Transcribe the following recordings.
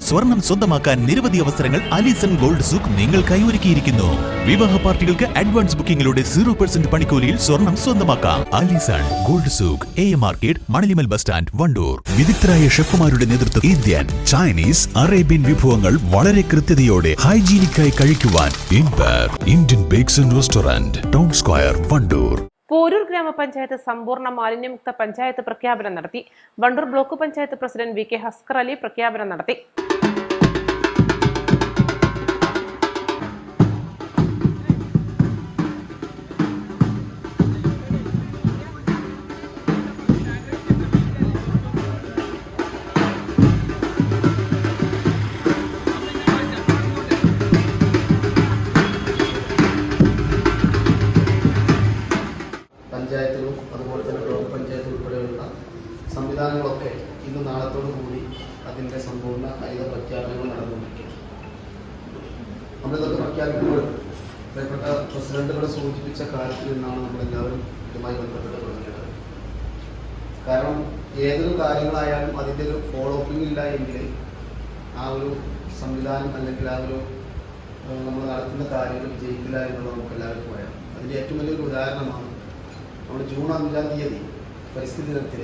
സ്വർണം സ്വന്തമാക്കാൻ നിരവധി അവസരങ്ങൾ അലിസൺ ഗോൾഡ് സൂക്ക് നിങ്ങൾക്കായി ഒരുക്കിയിരിക്കുന്നു. വിവാഹ പാർട്ടികൾക്ക് അഡ്വാൻസ് ബുക്കിംഗിലൂടെ 0% പണിക്കൂലിയിൽ സ്വർണം സ്വന്തമാക്കാം. Alison gold souk, AM market, Manalimal bus stand, Wandoor. വിദഗ്ധരായ ഷെഫുമാരുടെ നേതൃത്വത്തിൽ ഇന്ത്യൻ, ചൈനീസ്, അറേബ്യൻ വിഭവങ്ങൾ വളരെ കൃത്യതയോടെ ഹൈജീനിക്കായി കഴിക്കുവാൻ Indian bakes and restaurant, town square, Wandoor. Porur ഗ്രാമപഞ്ചായത്ത് സമ്പൂർണ്ണ മാലിന്യമുക്ത പഞ്ചായത്ത് പ്രഖ്യാപനം നടത്തി. Wandoor block panchayat president VK Haskar Ali പ്രഖ്യാപനം നടത്തി. പഞ്ചായത്തിലും അതുപോലെ തന്നെ ബ്ലോക്ക് പഞ്ചായത്ത് ഉൾപ്പെടെയുള്ള സംവിധാനങ്ങളൊക്കെ ഇന്ന് നാളത്തോടു കൂടി അതിൻ്റെ സമ്പൂർണ്ണ ഹരിത പ്രഖ്യാപനങ്ങൾ നടന്നുകൊണ്ടിരിക്കുകയാണ്. നമ്മളിതൊക്കെ പ്രഖ്യാപിക്കുമ്പോൾ പ്രിയപ്പെട്ട പ്രസിഡന്റുകളെ സൂചിപ്പിച്ച കാര്യത്തിൽ നിന്നാണ് നമ്മളെല്ലാവരും ഇതുമായി ബന്ധപ്പെട്ട് തുടങ്ങേണ്ടത്. കാരണം ഏതൊരു കാര്യങ്ങളായാലും അതിൻ്റെ ഒരു ഫോളോ അപ്പിംഗ് ഇല്ല എങ്കിൽ ആ ഒരു സംവിധാനം അല്ലെങ്കിൽ ആ ഒരു നമ്മൾ നടത്തുന്ന കാര്യങ്ങൾ വിജയിക്കില്ല എന്നുള്ളത് നമുക്ക് എല്ലാവർക്കും പറയാം. അതിൻ്റെ ഏറ്റവും വലിയൊരു ഉദാഹരണമാണ് നമ്മൾ ജൂൺ 5-ാം തീയതി പരിസ്ഥിതി ദിനത്തിൽ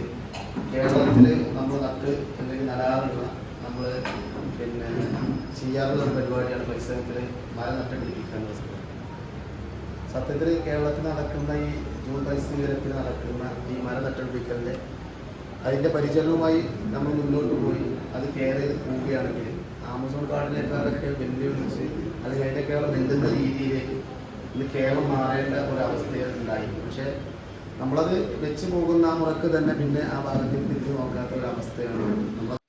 കേരളത്തിൽ നമ്മൾ നട്ട് അല്ലെങ്കിൽ നടാറുള്ള നമ്മൾ ചെയ്യാറുള്ള ഒരു പരിപാടിയാണ് പരിസരത്തിൽ മരം നട്ടുപിടിപ്പിക്കുക എന്ന സംഭവം. സത്യത്തിൽ കേരളത്തിൽ നടക്കുന്ന ഈ ജൂൺ പരിസ്ഥിതി ദിനത്തിൽ നടക്കുന്ന ഈ മരം നട്ടുപിടിക്കലിൻ്റെ അതിൻ്റെ പരിചരണവുമായി നമ്മൾ മുന്നോട്ട് പോയി അത് കെയർ ചെയ്ത് പോവുകയാണെങ്കിൽ ആമസോൺ കാർഡിനേക്കാളൊക്കെ വെല്ലുവിളിച്ച് അല്ലെങ്കിൽ അതിനൊക്കെയുള്ള വെല്ലുന്ന രീതിയിലേക്ക് ഇന്ന് കേരളം മാറേണ്ട ഒരവസ്ഥയാണ് ഉണ്ടായി. പക്ഷേ നമ്മളത് വെച്ച് പോകുന്ന ആ മുറക്ക് തന്നെ പിന്നെ ആ ഭാഗത്തിൽ തിരിച്ചു നോക്കാത്ത ഒരു അവസ്ഥയാണ്.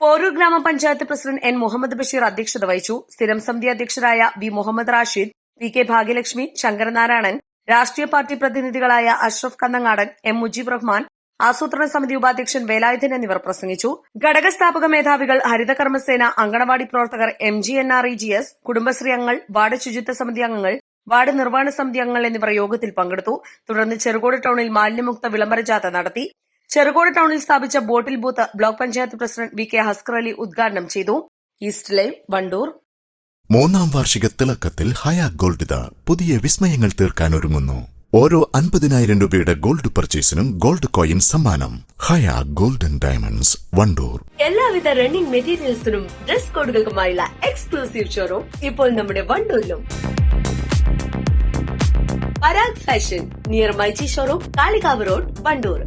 പോരൂർ ഗ്രാമപഞ്ചായത്ത് പ്രസിഡന്റ് N മുഹമ്മദ് ബഷീർ അധ്യക്ഷത വഹിച്ചു. സ്ഥിരം സമിതി അധ്യക്ഷരായ V മുഹമ്മദ് റാഷിദ്, VK ഭാഗ്യലക്ഷ്മി, ശങ്കരനാരായണൻ, രാഷ്ട്രീയ പാർട്ടി പ്രതിനിധികളായ അഷ്റഫ് കന്നങ്ങാടൻ, M മുജീബ് റഹ്മാൻ, ആസൂത്രണ സമിതി ഉപാധ്യക്ഷൻ വേലായുധൻ എന്നിവർ പ്രസംഗിച്ചു. ഘടകസ്ഥാപക മേധാവികൾ, ഹരിതകർമ്മസേന, അങ്കണവാടി പ്രവർത്തകർ, MGNREGS, കുടുംബശ്രീ അംഗങ്ങൾ, വാർഡ് ശുചിത്വ സമിതി അംഗങ്ങൾ, വാർഡ് നിർവ്വഹണ സമിതി അംഗങ്ങൾ എന്നിവർ യോഗത്തിൽ പങ്കെടുത്തു. തുടർന്ന് ചെറുകോട് ടൌണിൽ മാലിന്യമുക്ത വിളംബര ജാഥ നടത്തി. ചെറുകോട് ടൌണിൽ സ്ഥാപിച്ച ബോട്ടിൽ booth block panchayat president VK Haskar Ali ഉദ്ഘാടനം ചെയ്തു. East live, Wandoor. 3-ാം വാർഷിക തിളക്കത്തിൽ ഹയ ഗോൾഡ് പുതിയ വിസ്മയങ്ങൾ തീർക്കാൻ ഒരുങ്ങുന്നു. ഓരോ 50,000 രൂപയുടെ ഗോൾഡ് പർച്ചേസിനും ഗോൾഡ് കോയിൻ സമ്മാനം. Haya golden diamonds, Wandoor. എല്ലാവിധ റണ്ണിംഗ് മെറ്റീരിയൽസിനും ഡ്രസ് കോഡുകൾക്കുമായുള്ള എക്സ്ക്ലൂസീവ് ഷോറൂം ഇപ്പോൾ നമ്മുടെ വണ്ടൂരിലും. Parag fashion near myG showroom, Kalikavu road, Wandoor.